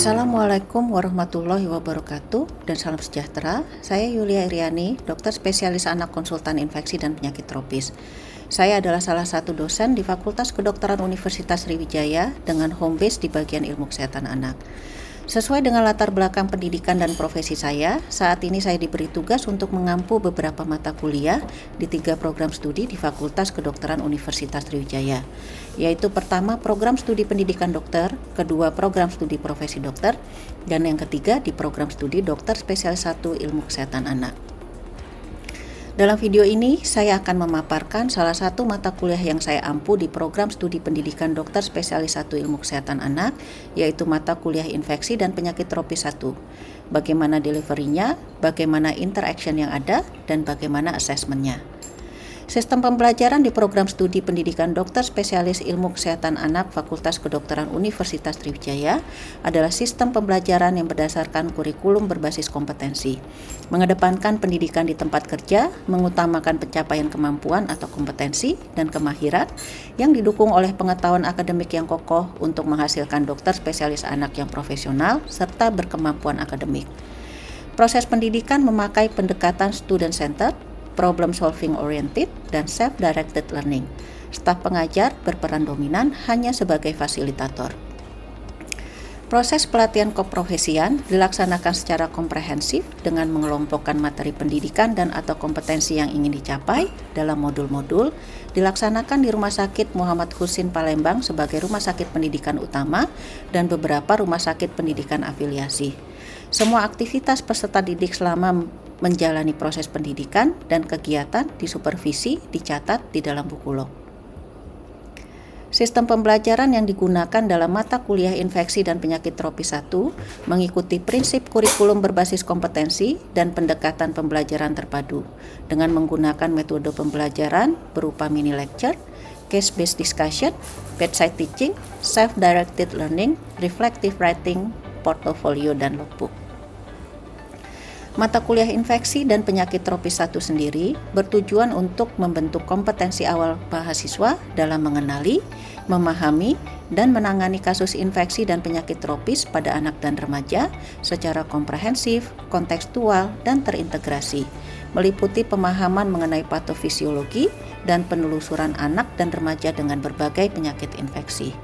Assalamualaikum warahmatullahi wabarakatuh dan salam sejahtera. Saya Yulia Iriani, dokter spesialis anak konsultan infeksi dan penyakit tropis. Saya adalah salah satu dosen di Fakultas Kedokteran Universitas Sriwijaya dengan home base di bagian ilmu kesehatan anak. Sesuai dengan latar belakang pendidikan dan profesi saya, saat ini saya diberi tugas untuk mengampu beberapa mata kuliah di 3 program studi di Fakultas Kedokteran Universitas Sriwijaya, yaitu pertama program studi pendidikan dokter, kedua program studi profesi dokter, dan yang ketiga di program studi dokter spesialis 1 ilmu kesehatan anak. Dalam video ini, saya akan memaparkan salah satu mata kuliah yang saya ampu di program studi pendidikan dokter spesialis 1 ilmu kesehatan anak, yaitu mata kuliah infeksi dan penyakit tropis 1. Bagaimana deliverynya, bagaimana interaction yang ada, dan bagaimana assessmentnya. Sistem pembelajaran di program studi pendidikan dokter spesialis ilmu kesehatan anak Fakultas Kedokteran Universitas Sriwijaya adalah sistem pembelajaran yang berdasarkan kurikulum berbasis kompetensi, mengedepankan pendidikan di tempat kerja, mengutamakan pencapaian kemampuan atau kompetensi dan kemahiran yang didukung oleh pengetahuan akademik yang kokoh untuk menghasilkan dokter spesialis anak yang profesional serta berkemampuan akademik. Proses pendidikan memakai pendekatan student-centered, problem solving oriented, dan self-directed learning. Staf pengajar berperan dominan hanya sebagai fasilitator. Proses pelatihan keprofesian dilaksanakan secara komprehensif dengan mengelompokkan materi pendidikan dan atau kompetensi yang ingin dicapai dalam modul-modul, dilaksanakan di Rumah Sakit Muhammad Husin Palembang sebagai rumah sakit pendidikan utama dan beberapa rumah sakit pendidikan afiliasi. Semua aktivitas peserta didik selama menjalani proses pendidikan dan kegiatan disupervisi dicatat di dalam buku log. Sistem pembelajaran yang digunakan dalam mata kuliah infeksi dan penyakit tropis 1 mengikuti prinsip kurikulum berbasis kompetensi dan pendekatan pembelajaran terpadu dengan menggunakan metode pembelajaran berupa mini lecture, case-based discussion, bedside teaching, self-directed learning, reflective writing, portfolio, dan logbook. Mata kuliah infeksi dan penyakit tropis 1 sendiri bertujuan untuk membentuk kompetensi awal mahasiswa dalam mengenali, memahami, dan menangani kasus infeksi dan penyakit tropis pada anak dan remaja secara komprehensif, kontekstual, dan terintegrasi, meliputi pemahaman mengenai patofisiologi dan penelusuran anak dan remaja dengan berbagai penyakit infeksi.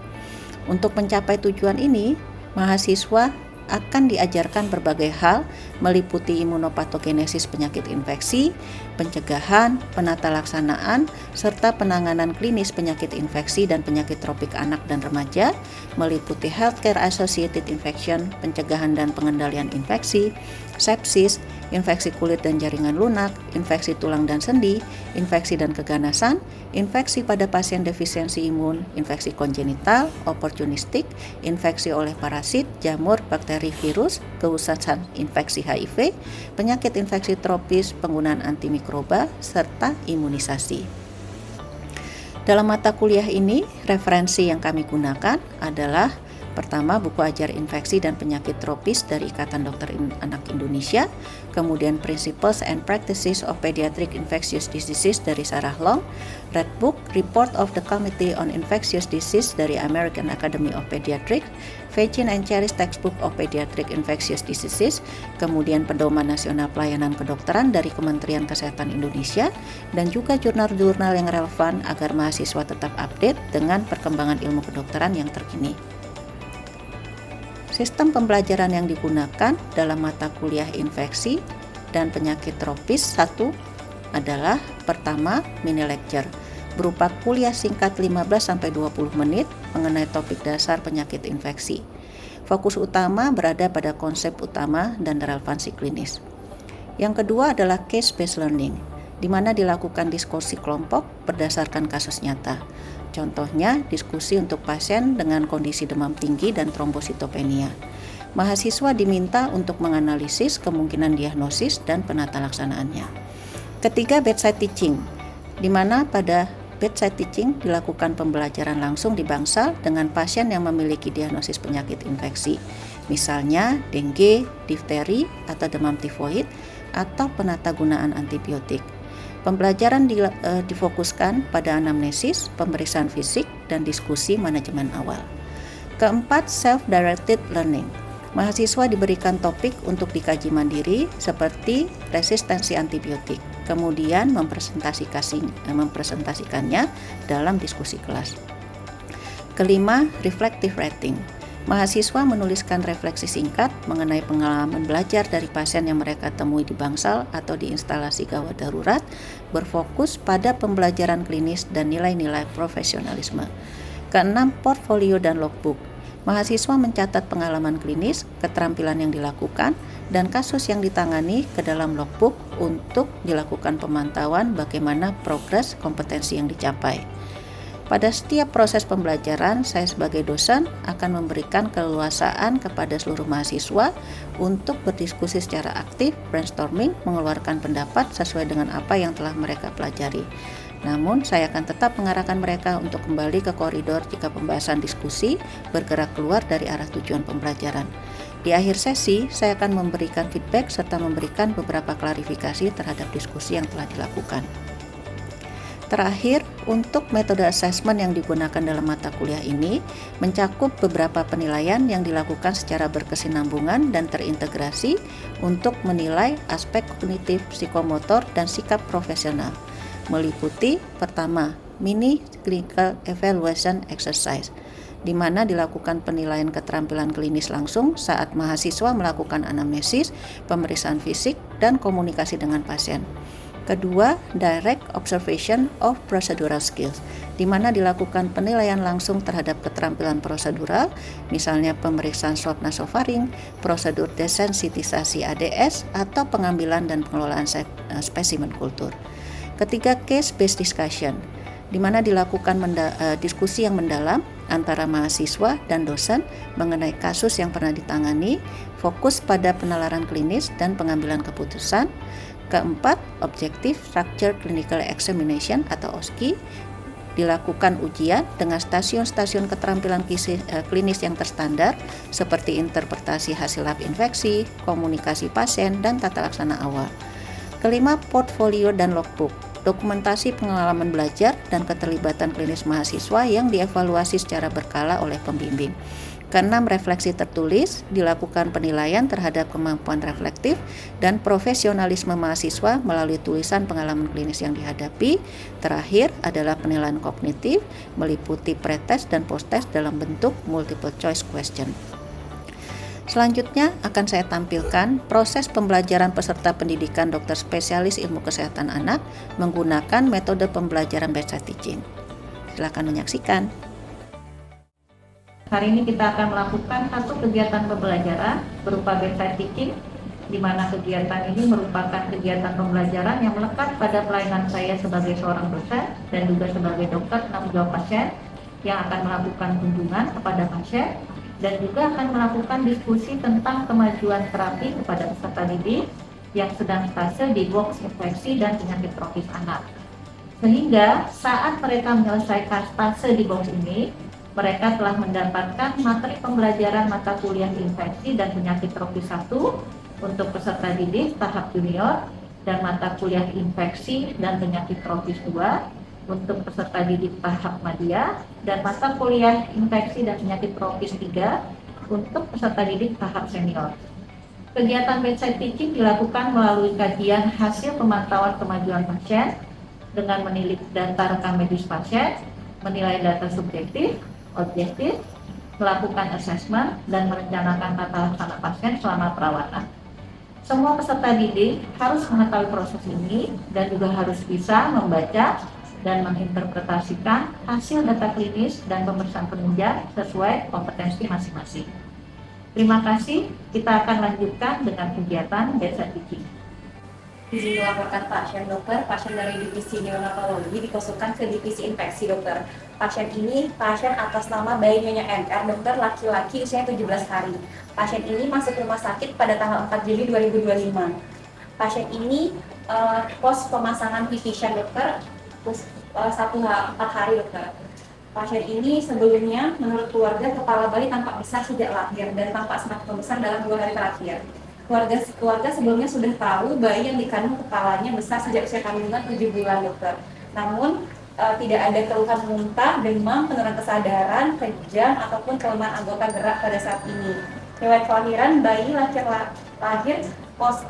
Untuk mencapai tujuan ini, mahasiswa akan diajarkan berbagai hal meliputi imunopatogenesis penyakit infeksi, pencegahan, penata laksanaan, serta penanganan klinis penyakit infeksi dan penyakit tropik anak dan remaja, meliputi healthcare associated infection, pencegahan dan pengendalian infeksi, sepsis, infeksi kulit dan jaringan lunak, infeksi tulang dan sendi, infeksi dan keganasan, infeksi pada pasien defisiensi imun, infeksi kongenital, opportunistik, infeksi oleh parasit, jamur, bakteri, virus, keusahan infeksi HIV, penyakit infeksi tropis, penggunaan antimikroba, serta imunisasi. Dalam mata kuliah ini, referensi yang kami gunakan adalah pertama, buku ajar infeksi dan penyakit tropis dari Ikatan Dokter Anak Indonesia, kemudian Principles and Practices of Pediatric Infectious Diseases dari Sarah Long, Red Book, Report of the Committee on Infectious Disease dari American Academy of Pediatrics, Fechin and Cherry's Textbook of Pediatric Infectious Diseases, kemudian Pedoman Nasional Pelayanan Kedokteran dari Kementerian Kesehatan Indonesia, dan juga jurnal-jurnal yang relevan agar mahasiswa tetap update dengan perkembangan ilmu kedokteran yang terkini. Sistem pembelajaran yang digunakan dalam mata kuliah infeksi dan penyakit tropis 1 adalah pertama mini lecture berupa kuliah singkat 15-20 menit mengenai topik dasar penyakit infeksi. Fokus utama berada pada konsep utama dan relevansi klinis. Yang kedua adalah case-based learning, di mana dilakukan diskusi kelompok berdasarkan kasus nyata. Contohnya, diskusi untuk pasien dengan kondisi demam tinggi dan trombositopenia. Mahasiswa diminta untuk menganalisis kemungkinan diagnosis dan penata laksanaannya. Ketiga, bedside teaching, di mana pada bedside teaching dilakukan pembelajaran langsung di bangsal dengan pasien yang memiliki diagnosis penyakit infeksi, misalnya dengue, difteri, atau demam tifoid, atau penatagunaan antibiotik. Pembelajaran difokuskan pada anamnesis, pemeriksaan fisik, dan diskusi manajemen awal. Keempat, self-directed learning, Mahasiswa diberikan topik untuk dikaji mandiri seperti resistensi antibiotik, kemudian mempresentasikannya dalam diskusi kelas. Kelima, reflective writing. Mahasiswa menuliskan refleksi singkat mengenai pengalaman belajar dari pasien yang mereka temui di bangsal atau di instalasi gawat darurat, berfokus pada pembelajaran klinis dan nilai-nilai profesionalisme. Keenam, portfolio dan logbook. Mahasiswa mencatat pengalaman klinis, keterampilan yang dilakukan, dan kasus yang ditangani ke dalam logbook untuk dilakukan pemantauan bagaimana progres kompetensi yang dicapai. Pada setiap proses pembelajaran, saya sebagai dosen akan memberikan keleluasaan kepada seluruh mahasiswa untuk berdiskusi secara aktif, brainstorming, mengeluarkan pendapat sesuai dengan apa yang telah mereka pelajari. Namun, saya akan tetap mengarahkan mereka untuk kembali ke koridor jika pembahasan diskusi bergerak keluar dari arah tujuan pembelajaran. Di akhir sesi, saya akan memberikan feedback serta memberikan beberapa klarifikasi terhadap diskusi yang telah dilakukan. Terakhir, untuk metode assessment yang digunakan dalam mata kuliah ini mencakup beberapa penilaian yang dilakukan secara berkesinambungan dan terintegrasi untuk menilai aspek kognitif, psikomotor, dan sikap profesional. Meliputi pertama, mini clinical evaluation exercise, di mana dilakukan penilaian keterampilan klinis langsung saat mahasiswa melakukan anamnesis, pemeriksaan fisik, dan komunikasi dengan pasien. Kedua, direct observation of procedural skills, di mana dilakukan penilaian langsung terhadap keterampilan prosedural, misalnya pemeriksaan swab nasofaring, prosedur desensitisasi ADS, atau pengambilan dan pengelolaan spesimen kultur. Ketiga, case-based discussion, di mana dilakukan diskusi yang mendalam antara mahasiswa dan dosen mengenai kasus yang pernah ditangani, fokus pada penalaran klinis dan pengambilan keputusan. Keempat, Objective Structure Clinical Examination atau OSCE, dilakukan ujian dengan stasiun-stasiun keterampilan klinis yang terstandar seperti interpretasi hasil lab infeksi, komunikasi pasien, dan tata laksana awal. Kelima, portfolio dan logbook, dokumentasi pengalaman belajar dan keterlibatan klinis mahasiswa yang dievaluasi secara berkala oleh pembimbing. Keenam, refleksi tertulis, dilakukan penilaian terhadap kemampuan reflektif dan profesionalisme mahasiswa melalui tulisan pengalaman klinis yang dihadapi. Terakhir adalah penilaian kognitif, meliputi pretest dan posttest dalam bentuk multiple choice question. Selanjutnya akan saya tampilkan proses pembelajaran peserta pendidikan dokter spesialis ilmu kesehatan anak menggunakan metode pembelajaran bedside teaching. Silakan menyaksikan. Hari ini kita akan melakukan satu kegiatan pembelajaran berupa bedside teaching, di mana kegiatan ini merupakan kegiatan pembelajaran yang melekat pada pelayanan saya sebagai seorang dosen dan juga sebagai dokter penanggung jawab pasien yang akan melakukan kunjungan kepada pasien dan juga akan melakukan diskusi tentang kemajuan terapi kepada peserta didik yang sedang stase di box infeksi dan penyakit tropis anak. Sehingga saat mereka menyelesaikan stase di box ini, mereka telah mendapatkan materi pembelajaran mata kuliah infeksi dan penyakit tropis 1 untuk peserta didik tahap junior dan mata kuliah infeksi dan penyakit tropis 2 untuk peserta didik tahap madya dan mata kuliah infeksi dan penyakit tropis 3 untuk peserta didik tahap senior. Kegiatan bedside teaching dilakukan melalui kajian hasil pemantauan kemajuan pasien dengan menilik data rekam medis pasien, menilai data subjektif, objektif, melakukan assessment, dan merencanakan tata laksana pasien selama perawatan. Semua peserta didik harus mengetahui proses ini dan juga harus bisa membaca dan menginterpretasikan hasil data klinis dan pemeriksaan penunjang sesuai kompetensi masing-masing. Terima kasih, kita akan lanjutkan dengan kegiatan bedside teaching. Izin melaporkan pasien dokter, pasien dari divisi neonatologi dikonsulkan ke divisi infeksi dokter. Pasien ini pasien atas nama bayi Nyonya MR, dokter laki-laki usianya 17 hari. Pasien ini masuk rumah sakit pada tanggal 4 Juli 2025. Pasien ini pos pemasangan Vivian dokter 4 hari dokter. Pasien ini sebelumnya menurut keluarga kepala bayi tampak besar sejak lahir dan tampak semakin membesar dalam 2 hari terakhir. Keluarga sebelumnya sudah tahu bayi yang dikandung kepalanya besar sejak usia kandungan 7 bulan dokter. Namun tidak ada keluhan muntah, demam, penurunan kesadaran, kejang ataupun kelemahan anggota gerak pada saat ini. Riwayat kelahiran bayi lahir pos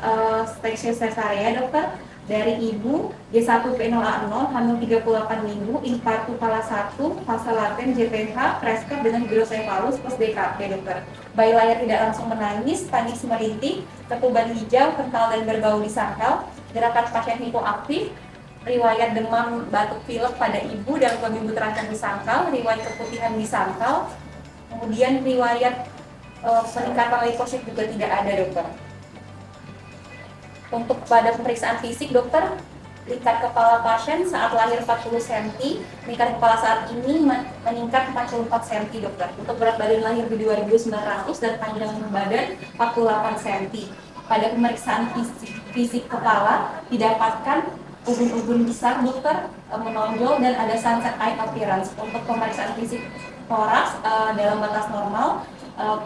section cesarea dokter, dari ibu G1P0A0 hamil 38 minggu, infartu kala 1, fase laten JPH, preskap dengan hidrosefalus plus DKP dokter. Bayi lahir tidak langsung menangis, tangis merintih, ketuban hijau, kental dan berbau di sangkal, gerakan pasien hipoaktif, riwayat demam batuk pilek pada ibu dan minggu terancam di sangkal, riwayat keputihan di sangkal, kemudian riwayat peningkatan leukosit juga tidak ada dokter. Untuk pada pemeriksaan fisik dokter, lingkar kepala pasien saat lahir 40 cm, lingkar kepala saat ini meningkat 44 cm dokter. Untuk berat badan lahir di 2.900 dan panjang badan 48 cm. Pada pemeriksaan fisik kepala didapatkan ubun-ubun besar dokter menonjol dan ada sunset eye appearance. Untuk pemeriksaan fisik toraks dalam batas normal,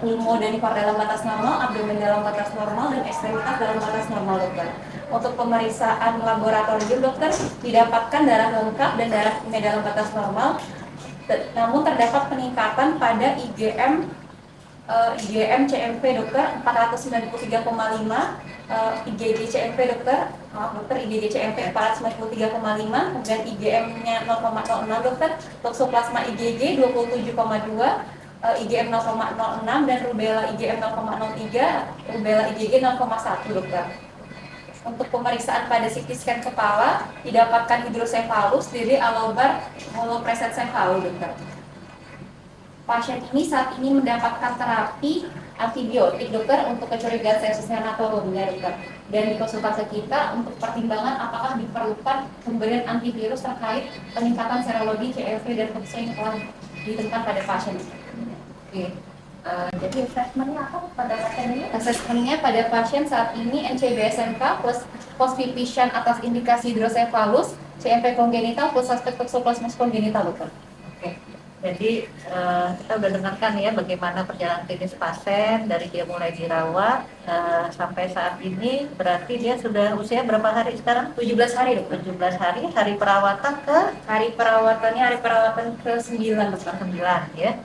pulmo dan ipar dalam batas normal, abdomen dalam batas normal, dan ekstremitas dalam batas normal dokter. Untuk pemeriksaan laboratorium dokter didapatkan darah lengkap dan darah kimia dalam batas normal, namun terdapat peningkatan pada IgM CMV dokter 493,5, IgG CMV dokter, IgG CMV 493,5, kemudian IgM-nya 0,06 dokter, toksoplasma IgG 27,2, IgM 0,06 dan rubella IgM 0,03, rubella IgG 0,1 dokter. Untuk pemeriksaan pada CT scan kepala didapatkan hidrosefalus, DD alobar holopresencephalu dokter. Pasien ini saat ini mendapatkan terapi antibiotik dokter untuk kecurigaan sepsis neonatologinya dokter. Dan di konsultasi kita untuk pertimbangan apakah diperlukan pemberian antivirus terkait peningkatan serologi CRP dan vaksin yang telah ditentukan pada pasien. Oke. Jadi assessment-nya apa pada pasien ini? Assessment-nya pada pasien saat ini NCB-SMK plus post-vision atas indikasi hidrosefalus, CMV kongenital plus suspek toxoplasmosis congenital dokter. Oke. Jadi kita udah dengarkan ya bagaimana perjalanan klinis pasien dari dia mulai dirawat sampai saat ini, berarti dia sudah usia berapa hari sekarang? 17 hari dokter. 17 hari, hari perawatan ke? Hari perawatan ke-9 dokter. 9 ya.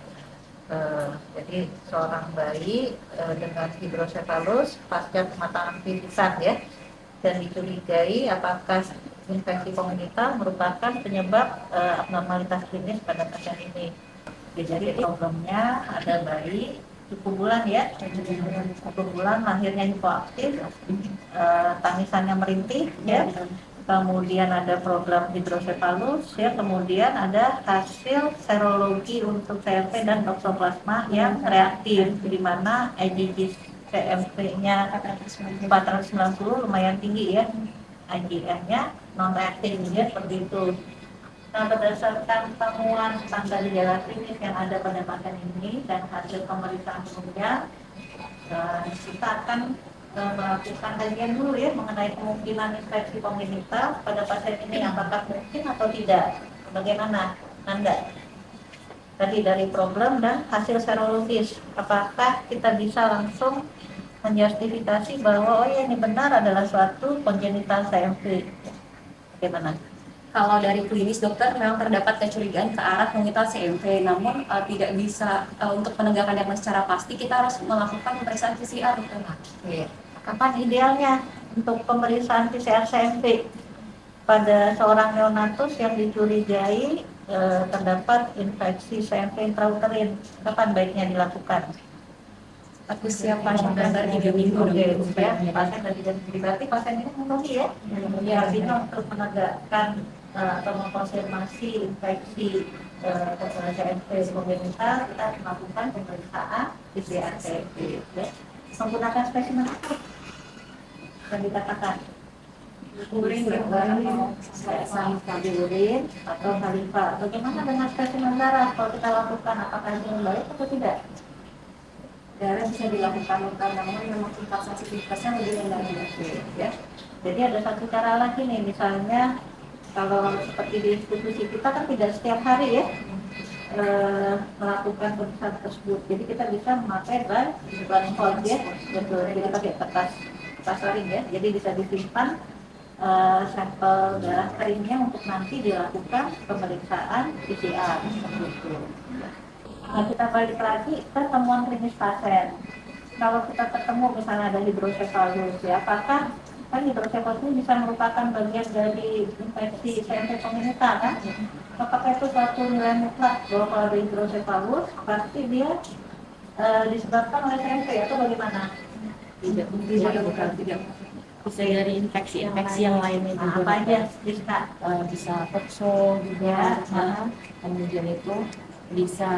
Jadi seorang bayi dengan hidrosefalus pasca pematangan pingsan ya, dan dicurigai apakah infeksi kongenital merupakan penyebab abnormalitas klinis pada pasien ini. Jadi problemnya ada bayi cukup bulan ya, cukup bulan lahirnya hipoaktif, tangisannya merintih ya, kemudian ada problem hidrosefalus ya, kemudian ada hasil serologi untuk CMV dan toksoplasma yang reaktif, di mana IgG CMV-nya 490 lumayan tinggi ya, IgM-nya non reaktif ya, seperti itu. Nah, berdasarkan temuan tanda gejala klinis yang ada pada pasien ini dan hasil pemeriksaan sebelumnya, kita akan melakukan kajian dulu ya mengenai kemungkinan infeksi kongenital pada pasien ini, apakah mungkin atau tidak. Bagaimana Nanda? Tadi dari problem dan hasil serologis, apakah kita bisa langsung menjustifikasi bahwa oh ya ini benar adalah suatu kongenital CMV? Bagaimana? Kalau dari klinis dokter memang terdapat kecurigaan ke arah kongenital CMV, namun tidak bisa untuk penegakan diagnosis secara pasti kita harus melakukan pemeriksaan PCR dokter. Iya. Kapan idealnya untuk pemeriksaan PCR CMV pada seorang neonatus yang dicurigai terdapat infeksi CMV intrauterin? Kapan baiknya dilakukan? Usia pasien dasar 3 minggu ya, pasien dari 3 minggu, berarti pasien ini memenuhi ya. Artinya untuk menegakkan atau mengkonfirmasi infeksi CMV kongenital, kita melakukan pemeriksaan PCR CMV ya. Menggunakan spesimen apa yang dikatakan? Urin, urin atau saliva. Bagaimana dengan spesimen darah? Kalau kita lakukan, apakah itu baik atau tidak? Darah bisa dilakukan lokal, namun memang tingkat sensitivitasnya lebih rendah ya. Jadi ada satu cara lagi nih, misalnya kalau seperti di institusi kita kan tidak setiap hari ya melakukan pemeriksaan tersebut. Jadi kita bisa memakai blood hold ya, jadi pakai kertas lain ya. Jadi bisa disimpan sampel darah keringnya untuk nanti dilakukan pemeriksaan PCR seperti itu. Nah, kita balik lagi ke temuan klinis pasien. kalau kita ketemu misalnya ada hidrosefalus ya, apakah kan hidrosefalus ini bisa merupakan bagian dari infeksi CMV kongenital kan? Apakah itu suatu nilai mutlak bahwa kalau ada hidrosefalus pasti dia disebabkan oleh CMV atau bagaimana? Tidak. Bisa dari infeksi-infeksi yang lainnya juga. Apa aja bisa? Bisa tokso juga. Ya. Kemudian itu bisa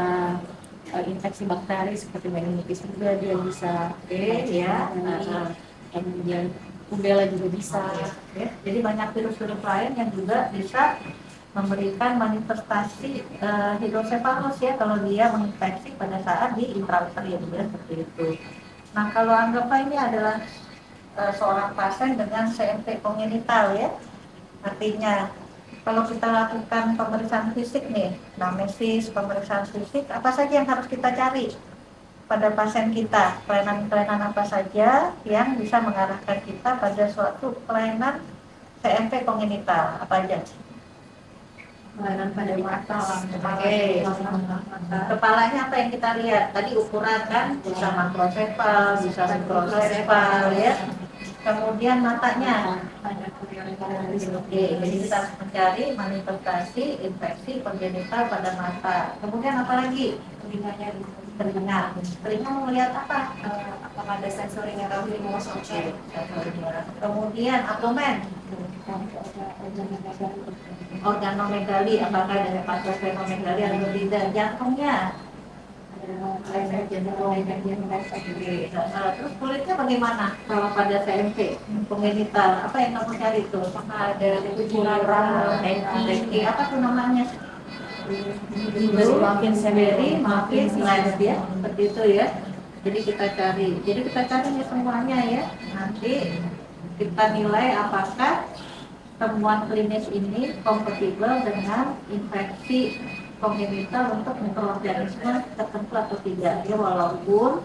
infeksi bakteri seperti meningitis juga dia bisa. Ya. Kemudian rubella juga bisa. Ya. Jadi banyak virus-virus lain yang juga bisa memberikan manifestasi hidrosefalus ya kalau dia menginfeksi pada saat di intrauterium ya seperti itu. Nah kalau anggaplah ini adalah seorang pasien dengan CMV kongenital ya, artinya kalau kita lakukan pemeriksaan fisik nih, anamnesis, pemeriksaan fisik, apa saja yang harus kita cari pada pasien kita, kelainan-kelainan apa saja yang bisa mengarahkan kita pada suatu kelainan CMV kongenital, apa aja? Kelainan pada mata, Oke. Kepalanya apa yang kita lihat? Tadi ukuran kan, bisa makrosefal, bisa mikrosefal ya. Kemudian matanya. Oke, jadi kita harus mencari manifestasi infeksi kongenital pada mata. Kemudian apa lagi? Telinga. Telinga mau melihat apa? apakah ada sensorinya atau hemosensor. Kemudian abdomen. Organomegali, apakah ada hepatosplenomegali atau tidak? Jantungnya. Terus kulitnya bagaimana kalau pada CMV kongenital? Apa yang kamu cari itu? Apakah ada kucuran, teki, apa tuh namanya? Makin severi, makin slides ya, seperti itu ya. Jadi kita cari ini semuanya ya. Nanti kita nilai apakah temuan klinis ini kompatibel dengan infeksi kongenital untuk mikroorganisme tertentu atau tidak ya, walaupun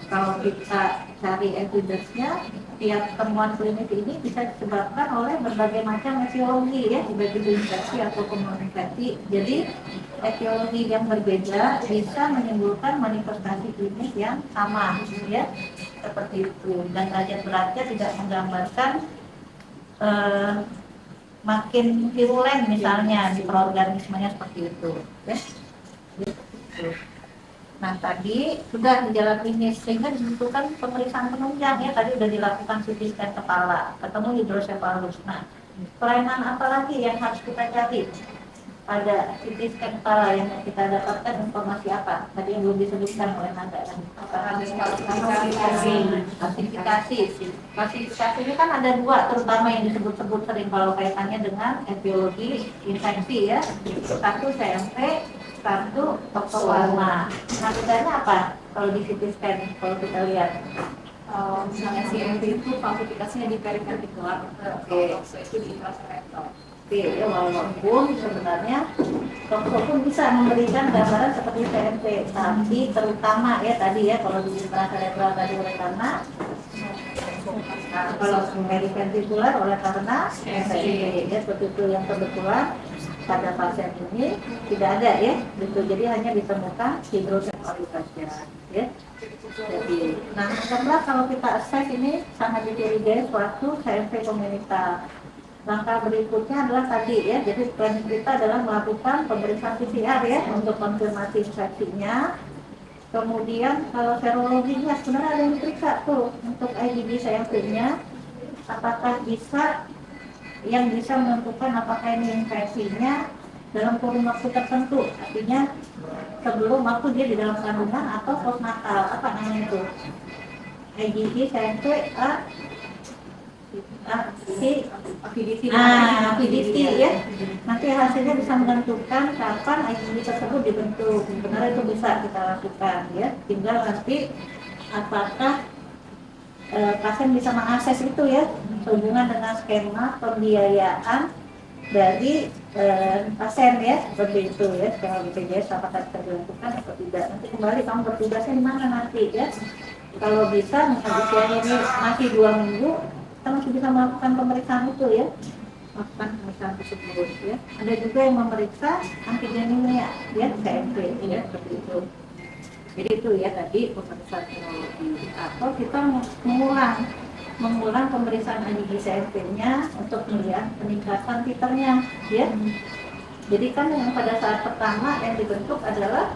kalau kita cari evidence-nya tiap temuan klinis ini bisa disebabkan oleh berbagai macam etiologi ya, baik itu infeksi atau infeksi. Jadi etiologi yang berbeda bisa menimbulkan manifestasi klinis yang sama ya, seperti itu. Dan derajat beratnya tidak menggambarkan makin virulen misalnya mikroorganismenya seperti itu ya. Nah tadi sudah gejala klinis sehingga dibutuhkan pemeriksaan penunjang ya, tadi sudah dilakukan CT scan kepala, ketemu hidrosefalus. Nah kelainan apa lagi yang harus kita cari pada CT scan kepala yang kita dapatkan informasi apa tadi yang belum disebutkan oleh Nanda? Klasifikasi ini kan ada dua terutama yang disebut-sebut sering kalau kaitannya dengan etiologi infeksi ya, satu CMV, satu toxoplasma. Nah bedanya apa kalau di CT scan kalau kita lihat? Misalnya CMV itu klasifikasinya di periventricular, toxo itu di intracerebral. Oke, ya, walaupun sebenarnya toxo pun bisa memberikan gambaran seperti CMV, tapi terutama ya tadi ya kalau di intracerebral tadi oleh karena kalau periventricular oleh karena CMV ya, seperti itu yang kebetulan pada pasien ini tidak ada ya, gitu. Jadi hanya ditemukan hidrosefalus saja ya. Jadi, nah anggaplah kalau kita assess ini sangat dicurigai suatu CMV kongenital. Langkah berikutnya adalah tadi ya, jadi plan kita adalah melakukan pemeriksaan PCR ya untuk konfirmasi infeksinya. Kemudian kalau serologinya sebenarnya ada yang diperiksa tuh untuk IgG CMV-nya, apakah bisa yang bisa menentukan apakah ini infeksinya dalam kurun waktu tertentu, artinya sebelum waktu dia di dalam kandungan atau postnatal, apa namanya itu? IgG CMV PDT ya. Nanti hasilnya bisa menentukan kapan IgG tersebut dibentuk. Sebenarnya itu bisa kita lakukan ya. Tinggal nanti apakah pasien bisa mengakses itu ya, sehubungan dengan skema pembiayaan dari pasien ya, seperti itu ya, skema BPJS apakah bisa dilakukan atau tidak. Nanti kembali kamu bertugasnya di mana nanti ya. Kalau bisa, misalnya usianya ini masih 2 minggu, kita masih bisa melakukan pemeriksaan itu ya, melakukan pemeriksaan tersebut ya. Ada juga yang memeriksa antigenemia ya, CMV ya, seperti itu. Jadi itu ya tadi pemeriksaan neurologi, atau kita mengulang pemeriksaan IgG CSF-nya untuk melihat peningkatan titernya, ya. Jadi kan yang pada saat pertama yang dibentuk adalah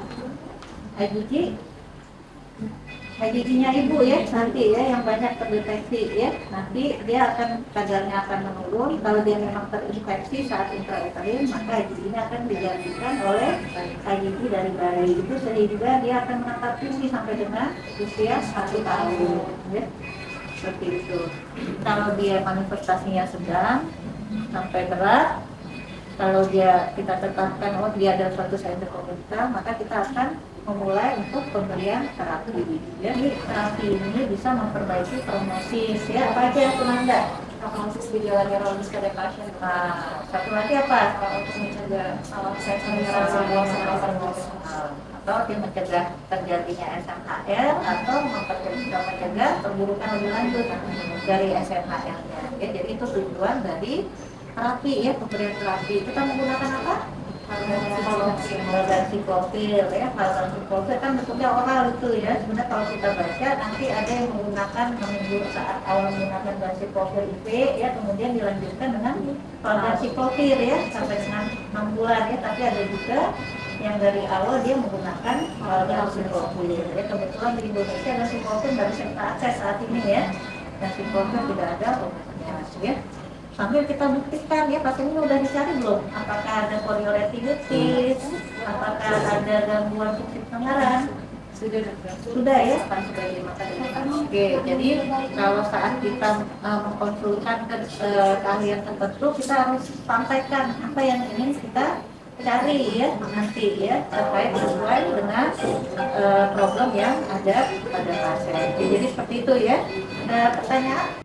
IgG-nya ibu ya, nanti ya yang banyak terdeteksi ya, nanti dia kadarnya akan menurun. Kalau dia memang terinfeksi saat intrauterin, maka IgG-nya akan digantikan oleh IgG dari bayi itu, sehingga dia akan menetap tinggi sampai dengan usia 1 tahun ya. Seperti itu. Kalau dia manifestasinya sedang sampai berat, kalau kita tetapkan dia ada suatu center komunitas, maka kita akan memulai untuk pemberian terapi. Jadi terapi ini bisa memperbaiki prognosis ya. Apa aja yang penanda? Prognosis gejala neurologis pada pasien. Nah, satu lagi apa? Untuk mencegah sensor Atau dia mencegah terjadinya SMHL atau mencegah perburukan lebih lanjut dari SMHL-nya. Ya, jadi itu tujuan dari terapi ya, pemberian terapi. Kita menggunakan apa? Valganciclovir ya. Valganciclovir kan bentuknya oral itu ya. Sebenarnya kalau kita baca nanti ada yang menggunakan saat awal menggunakan ganciclovir IV ya, kemudian dilanjutkan dengan valganciclovir ya sampai dengan 6 bulan ya. Tapi ada juga yang dari awal dia menggunakan valganciclovir ya. Kebetulan di Indonesia ganciclovir baru kita akses saat ini ya. Ganciclovir tidak ada obatnya ya. Sambil kita buktikan ya, pasien ini udah dicari belum? Apakah ada chorioretinitis? Apakah ada gangguan fungsi pendengaran? Sudah ya? Sudah dimakan. Oke, jadi kalau saat kita mengkonsulkan ke keahlian tertentu, kita harus sampaikan apa yang ingin kita cari ya nanti ya, terkait sesuai dengan problem yang ada pada pasien. Jadi seperti itu ya. Ada pertanyaan?